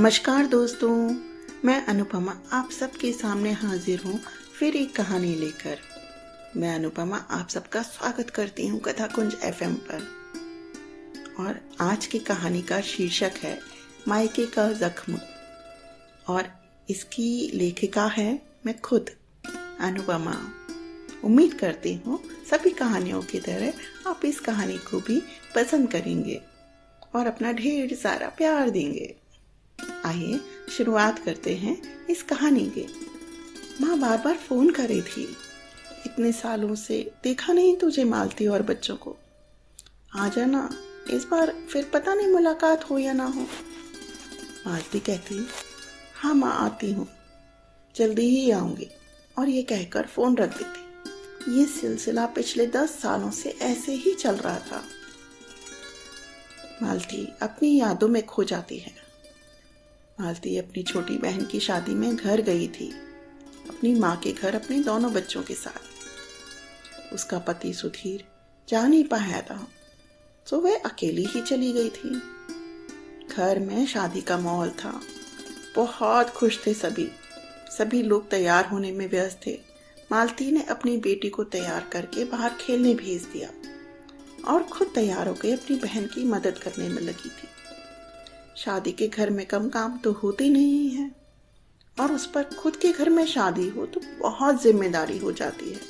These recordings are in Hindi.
नमस्कार दोस्तों, मैं अनुपमा आप सबके सामने हाजिर हूँ फिर एक कहानी लेकर। मैं अनुपमा आप सबका स्वागत करती हूँ कथा कुंज एफएम पर। और आज की कहानी का शीर्षक है मायके का जख्म और इसकी लेखिका है मैं खुद अनुपमा। उम्मीद करती हूँ सभी कहानियों की तरह आप इस कहानी को भी पसंद करेंगे और अपना ढेर सारा प्यार देंगे। आइए शुरुआत करते हैं इस कहानी के। माँ बार बार फोन कर रही थी, इतने सालों से देखा नहीं तुझे मालती और बच्चों को, आ जाना इस बार, फिर पता नहीं मुलाकात हो या ना हो। मालती कहती हाँ माँ आती हूँ, जल्दी ही आऊंगी, और ये कहकर फोन रख देती। ये सिलसिला पिछले 10 सालों से ऐसे ही चल रहा था। मालती अपनी यादों में खो जाती है। मालती अपनी छोटी बहन की शादी में घर गई थी, अपनी माँ के घर अपने दोनों बच्चों के साथ। उसका पति सुधीर जा नहीं पाया था, तो वह अकेली ही चली गई थी। घर में शादी का माहौल था, बहुत खुश थे सभी लोग तैयार होने में व्यस्त थे। मालती ने अपनी बेटी को तैयार करके बाहर खेलने भेज दिया और खुद तैयार होकर अपनी बहन की मदद करने में लगी थी। शादी के घर में कम काम तो होते नहीं है, और उस पर खुद के घर में शादी हो तो बहुत जिम्मेदारी हो जाती है।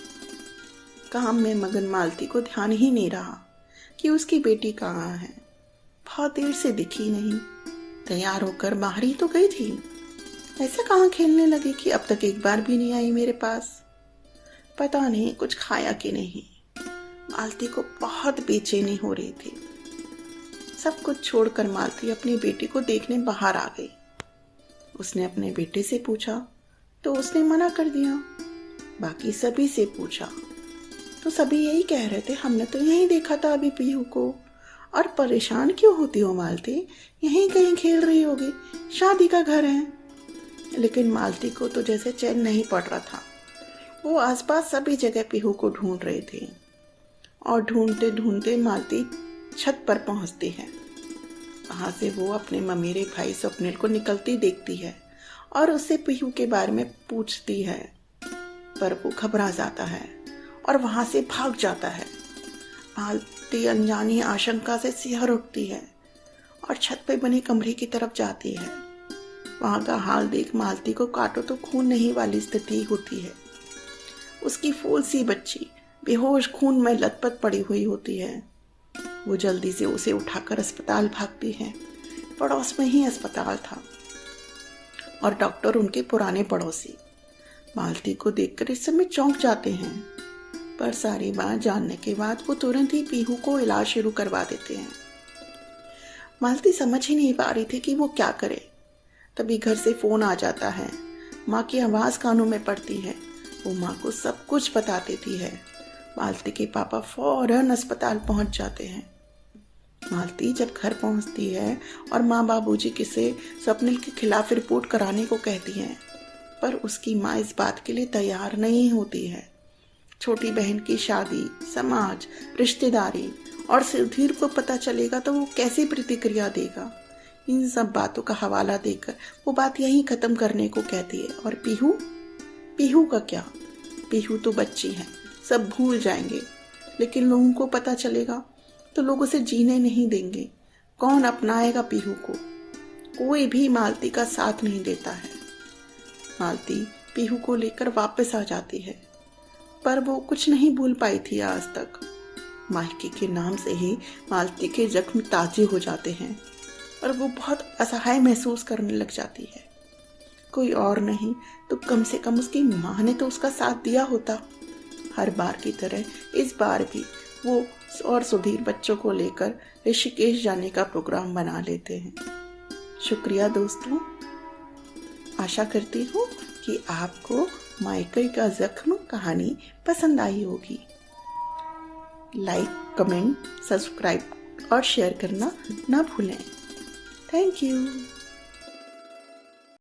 काम में मगन मालती को ध्यान ही नहीं रहा कि उसकी बेटी कहाँ है। बहुत देर से दिखी नहीं, तैयार होकर बाहर ही तो गई थी, ऐसा कहाँ खेलने लगी कि अब तक एक बार भी नहीं आई मेरे पास। पता नहीं कुछ खाया कि नहीं। मालती को बहुत बेचैनी हो रही थी। सब कुछ छोड़कर मालती अपनी बेटी को देखने बाहर आ गई। उसने अपने बेटे से पूछा तो उसने मना कर दिया। बाकी सभी से पूछा तो सभी यही कह रहे थे, हमने तो यहीं देखा था अभी पीहू को। और परेशान क्यों होती हो मालती, यहीं कहीं खेल रही होगी, शादी का घर है। लेकिन मालती को तो जैसे चैन नहीं पड़ रहा था। वो आसपास सभी जगह पीहू को ढूंढ रहे थे, और ढूंढते ढूंढते मालती छत पर पहुंचती है। वहां से वो अपने ममेरे भाई स्वप्निल को निकलती देखती है और उससे पीहू के बारे में पूछती है, पर वो घबरा जाता है और वहां से भाग जाता है। मालती अनजानी आशंका से सिहर उठती है और छत पे बने कमरे की तरफ जाती है। वहां का हाल देख मालती को काटो तो खून नहीं वाली स्थिति होती है। उसकी फूल सी बच्ची बेहोश खून में लथपथ पड़ी हुई होती है। वो जल्दी से उसे उठाकर अस्पताल भागती है। पड़ोस में ही अस्पताल था और डॉक्टर उनके पुराने पड़ोसी। मालती को देखकर इस समय चौंक जाते हैं, पर सारी बात जानने के बाद वो तुरंत ही पीहू को इलाज शुरू करवा देते हैं। मालती समझ ही नहीं पा रही थी कि वो क्या करे। तभी घर से फोन आ जाता है। माँ की आवाज कानों में पड़ती है। वो माँ को सब कुछ बता देती है। मालती के पापा फौरन अस्पताल पहुंच जाते हैं। मालती जब घर पहुंचती है और माँ बाबूजी से स्वप्निल के खिलाफ रिपोर्ट कराने को कहती हैं, पर उसकी माँ इस बात के लिए तैयार नहीं होती है। छोटी बहन की शादी, समाज, रिश्तेदारी और सुधीर को पता चलेगा तो वो कैसी प्रतिक्रिया देगा। इन सब बातों का हवाला देकर वो बात यहीं खत्म करने को कहती है। और पीहू का क्या, पीहू तो बच्ची है, सब भूल जाएंगे, लेकिन लोगों को पता चलेगा तो लोग उसे जीने नहीं देंगे। कौन अपनाएगा पीहू को? कोई भी मालती का साथ नहीं देता है। मालती पीहू को लेकर वापस आ जाती है, पर वो कुछ नहीं भूल पाई थी आज तक। मायके के नाम से ही मालती के जख्म ताजे हो जाते हैं और वो बहुत असहाय महसूस करने लग जाती है। कोई और नहीं तो कम से कम उसकी माँ ने तो उसका साथ दिया होता। हर बार की तरह इस बार भी वो और सुधीर बच्चों को लेकर ऋषिकेश जाने का प्रोग्राम बना लेते हैं। शुक्रिया दोस्तों, आशा करती हूँ कि आपको मायके का जख्म कहानी पसंद आई होगी। लाइक, कमेंट, सब्सक्राइब और शेयर करना ना भूलें। Thank you.